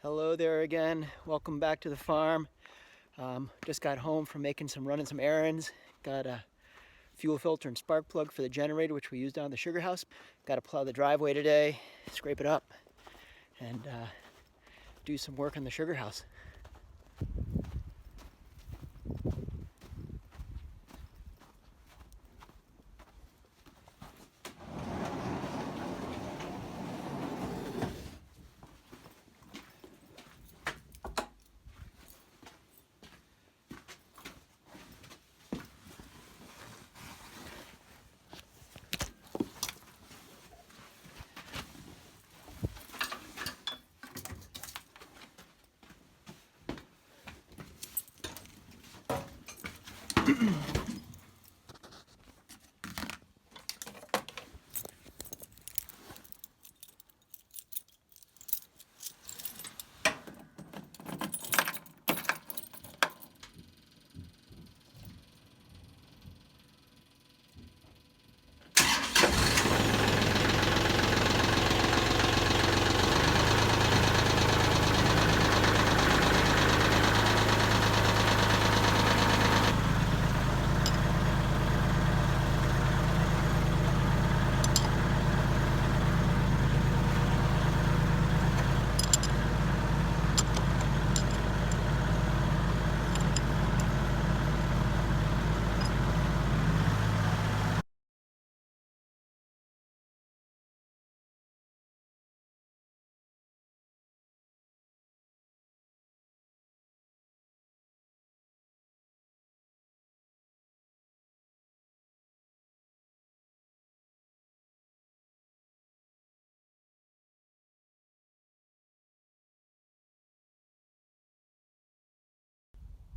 Hello there again. Welcome back to the farm. Just got home from running some errands. Got a fuel filter and spark plug for the generator, which we use down at the Sugarhouse. Got to plow the driveway today, scrape it up, and do some work on the Sugarhouse.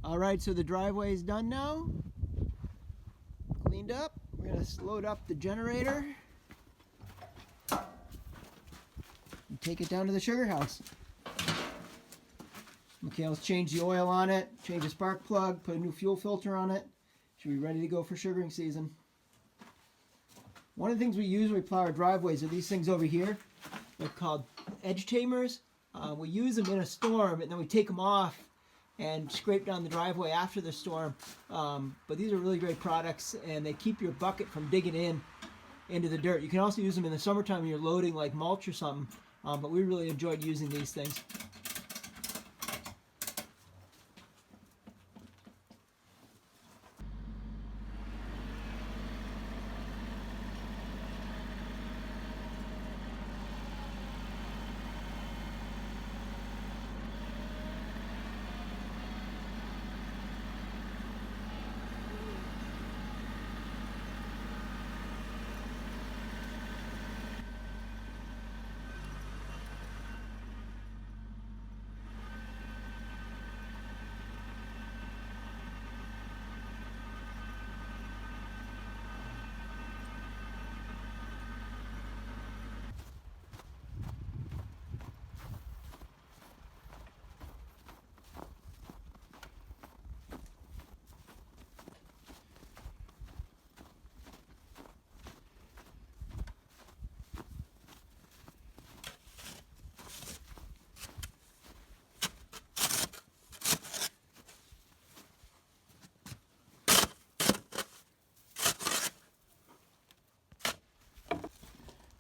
All right, so the driveway is done now. Cleaned up. We're gonna load up the generator and take it down to the Sugarhouse. Makail's changed the oil on it, changed the spark plug, put a new fuel filter on it. Should be ready to go for sugaring season. One of the things we use when we plow our driveways are these things over here. They're called edge tamers. We use them in a storm and then we take them off and scrape down the driveway after the storm. But these are really great products and they keep your bucket from digging into the dirt. You can also use them in the summertime when you're loading like mulch or something. But we really enjoyed using these things.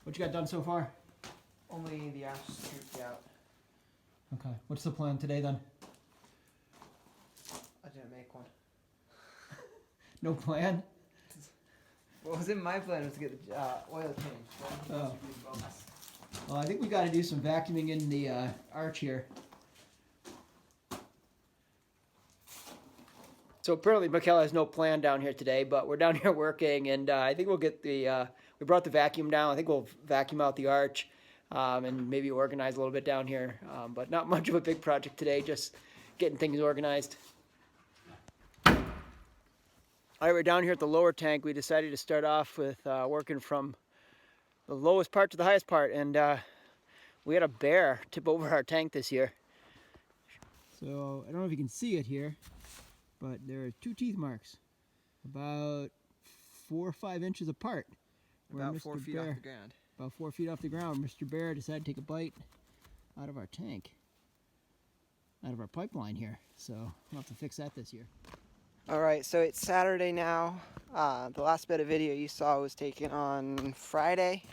What you got done so far? Only the ash scooped out. Okay. What's the plan today then? I didn't make one. No plan? What was in my plan was to get the oil changed. Oh. Well, I think we got to do some vacuuming in the arch here. So apparently Makail has no plan down here today, but we're down here working, and I think we'll get the, we brought the vacuum down. I think we'll vacuum out the arch and maybe organize a little bit down here, but not much of a big project today, just getting things organized. All right, we're down here at the lower tank. We decided to start off with working from the lowest part to the highest part, and we had a bear tip over our tank this year. So I don't know if you can see it here, but there are two teeth marks, about 4 or 5 inches apart. About 4 feet off the ground. About 4 feet off the ground, Mr. Bear decided to take a bite out of our tank. out of our pipeline here. So we'll have to fix that this year. All right, so it's Saturday now. The last bit of video you saw was taken on Friday,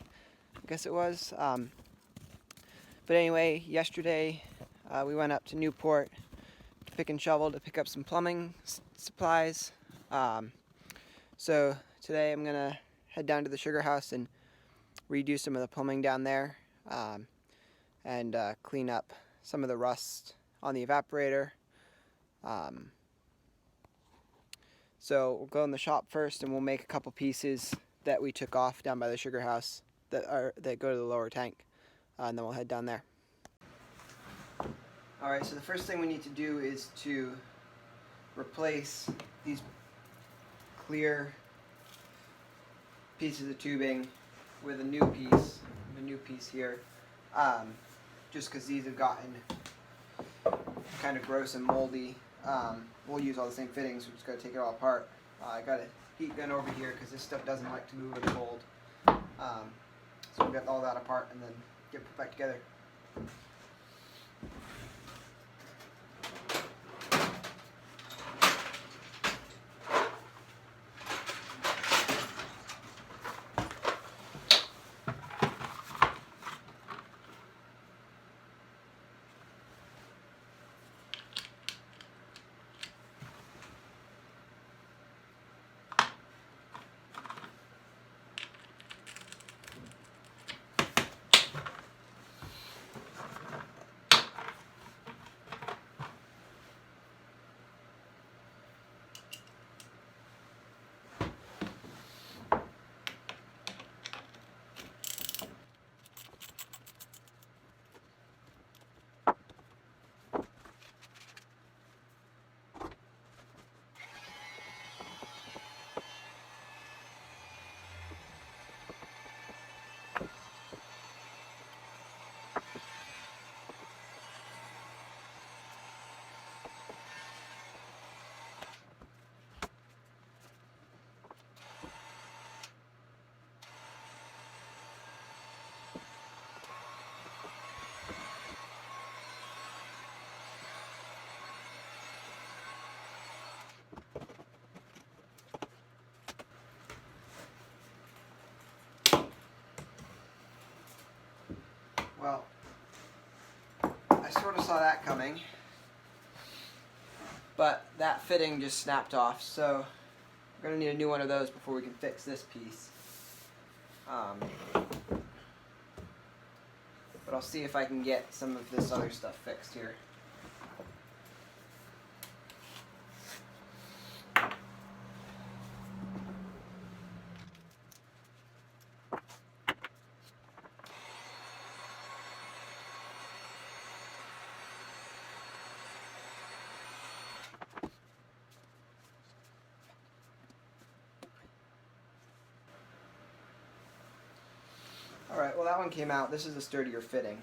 I guess it was. But anyway, yesterday we went up to Newport to pick and shovel to pick up some plumbing supplies. So today I'm gonna head down to the Sugarhouse and redo some of the plumbing down there, and clean up some of the rust on the evaporator. So we'll go in the shop first, and we'll make a couple pieces that we took off down by the Sugarhouse that go to the lower tank, and then we'll head down there. All right, so the first thing we need to do is to replace these clear pieces of tubing with a new piece here, just because these have gotten kind of gross and moldy. We'll use all the same fittings, we're just going to take it all apart. I got a heat gun over here because this stuff doesn't like to move in the cold. So we'll get all that apart and then get put back together. Well, I sort of saw that coming, but that fitting just snapped off, so we're going to need a new one of those before we can fix this piece. But I'll see if I can get some of this other stuff fixed here. Alright, well that one came out. This is a sturdier fitting.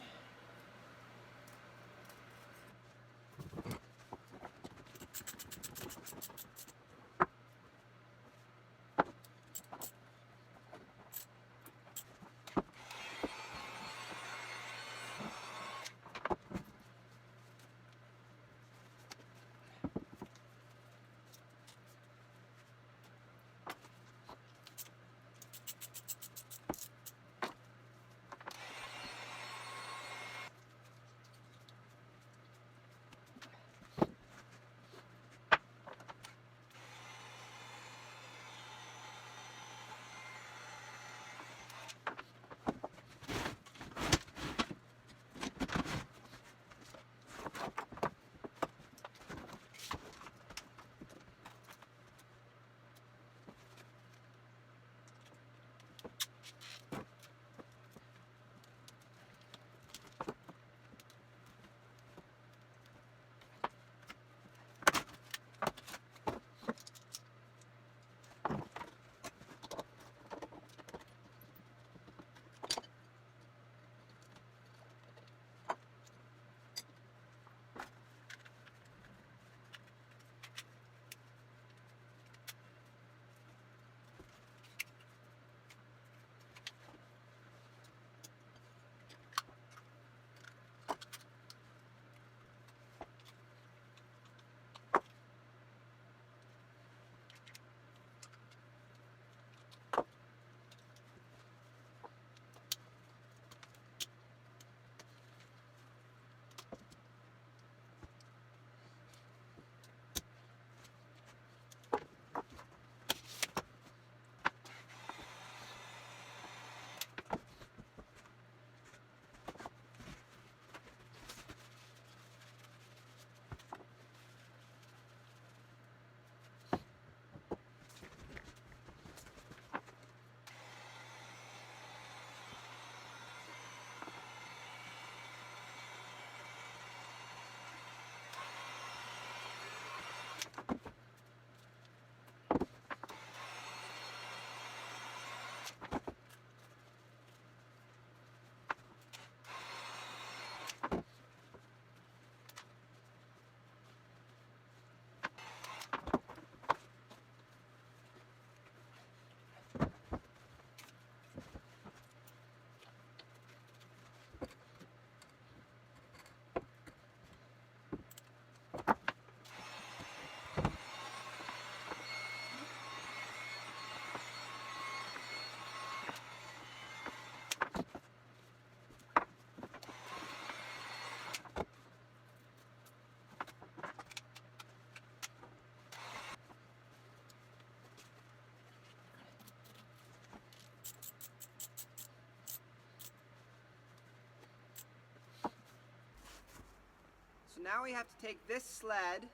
So now we have to take this sled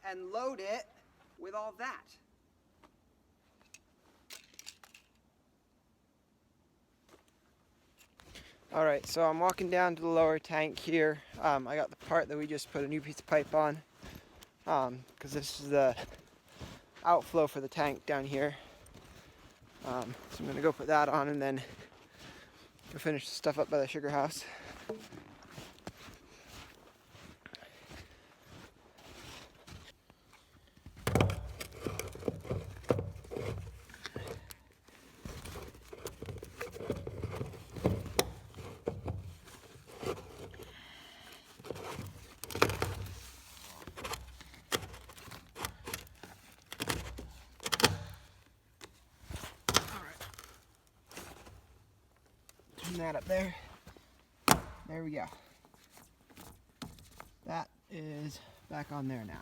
and load it with all that. Alright, so I'm walking down to the lower tank here. I got the part that we just put a new piece of pipe on, because this is the outflow for the tank down here. So I'm going to go put that on and then go finish the stuff up by the Sugarhouse. Turn that up there. There we go. That is back on there now.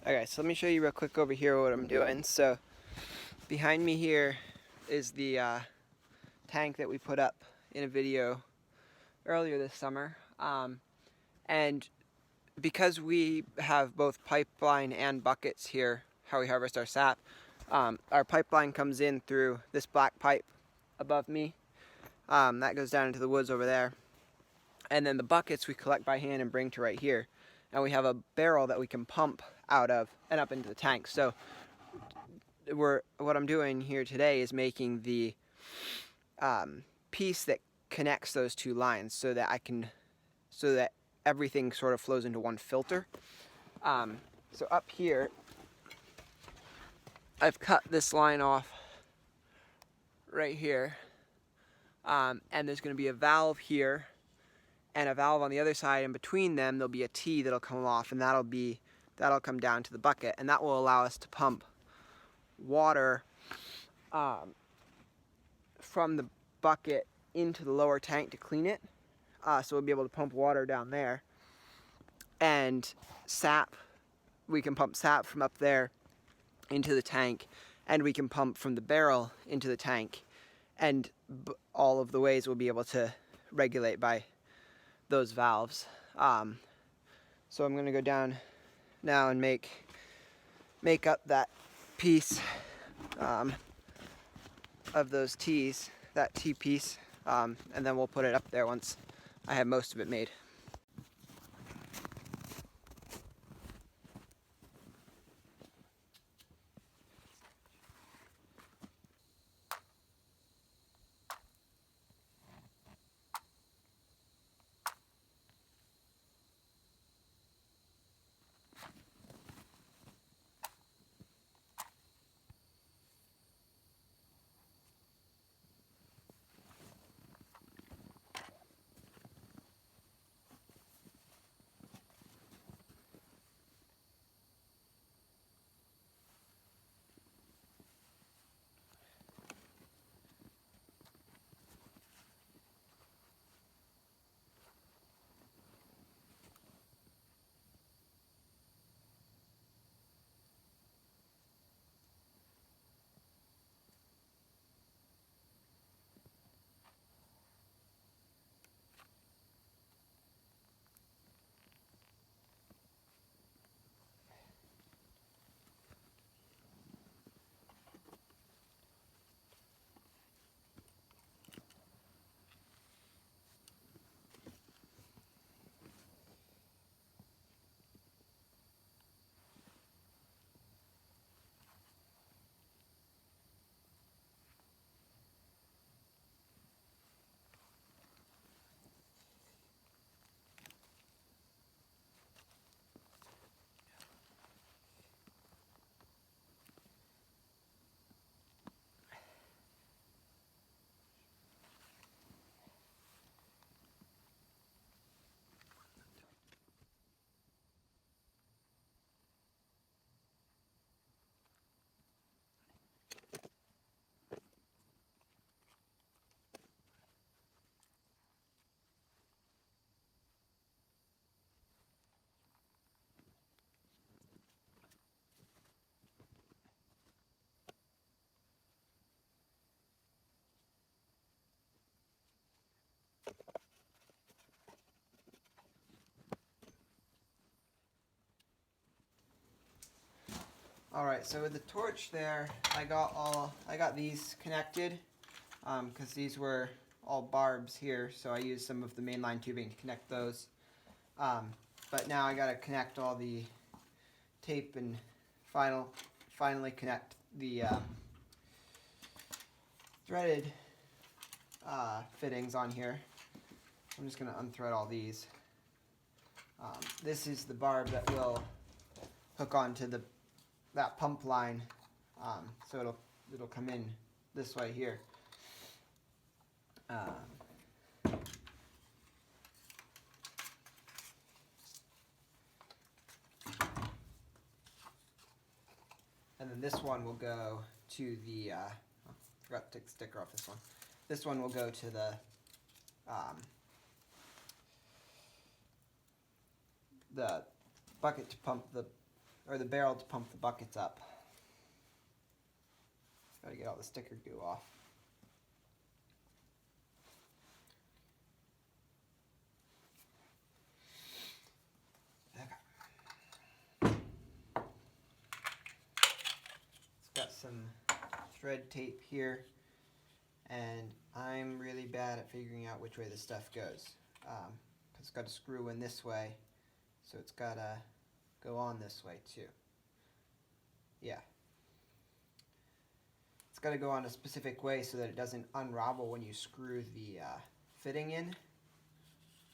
Okay, so let me show you real quick over here what I'm doing. So behind me here is the tank that we put up in a video earlier this summer. And because we have both pipeline and buckets here, how we harvest our sap, our pipeline comes in through this black pipe above me. That goes down into the woods over there. And then the buckets we collect by hand and bring to right here. And we have a barrel that we can pump out of and up into the tank. So what I'm doing here today is making the piece that connects those two lines so that everything sort of flows into one filter. So up here, I've cut this line off right here, and there's going to be a valve here and a valve on the other side, and between them there'll be a T that'll come off, and that'll come down to the bucket, and that will allow us to pump water from the bucket into the lower tank to clean it. So we'll be able to pump water down there, and sap, we can pump sap from up there into the tank, and we can pump from the barrel into the tank, and all of the ways we'll be able to regulate by those valves. So I'm going to go down now and make up that piece of those T's, that T piece, and then we'll put it up there once I have most of it made. Alright, so with the torch there, I got these connected, because these were all barbs here, so I used some of the mainline tubing to connect those. But now I gotta connect all the tape and finally connect the threaded fittings on here. I'm just gonna unthread all these. This is the barb that will hook onto that pump line, so it'll come in this way here. And then this one will go to the, forgot to take the sticker off this one. This one will go to the bucket to pump the barrel to pump the buckets up. Gotta get all the sticker goo off. It's got some thread tape here, and I'm really bad at figuring out which way this stuff goes. 'Cause it's got to screw in this way, so it's gotta go on this way too. Yeah. It's got to go on a specific way so that it doesn't unravel when you screw the fitting in.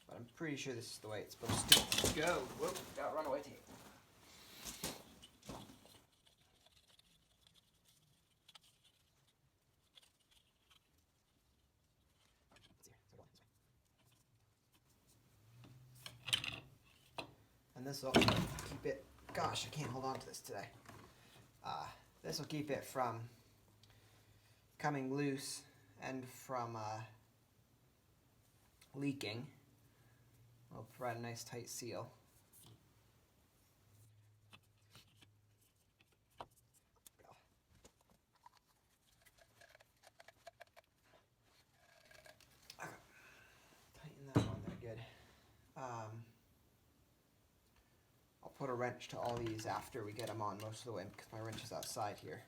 But I'm pretty sure this is the way it's supposed to go. Whoop, got runaway tape. And this will keep it, gosh, I can't hold on to this today. This will keep it from coming loose and from leaking. It'll provide a nice tight seal. Okay. Tighten that on there good. I'll put a wrench to all these after we get them on most of the way because my wrench is outside here.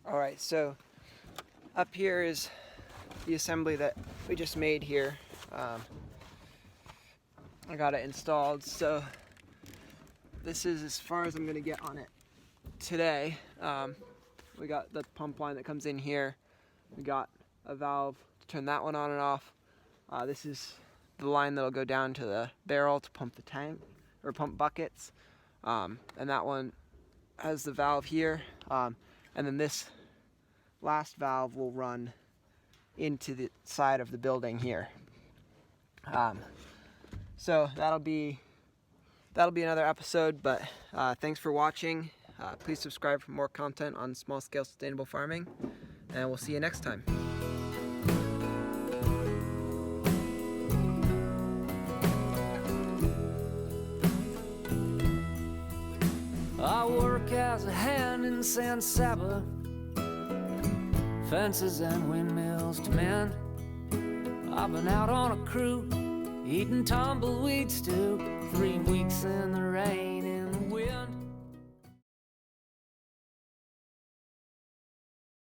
Alright, so up here is the assembly that we just made here. I got it installed, so this is as far as I'm going to get on it today. We got the pump line that comes in here. We got a valve to turn that one on and off. This is the line that'll go down to the barrel to pump the tank, or pump buckets. And that one has the valve here. And then this last valve will run into the side of the building here. So that'll be another episode, but thanks for watching. Please subscribe for more content on small-scale sustainable farming, and we'll see you next time. I work as a hand in San Saba, fences and windmills to mend. I've been out on a crew, eating tumbleweed stew, 3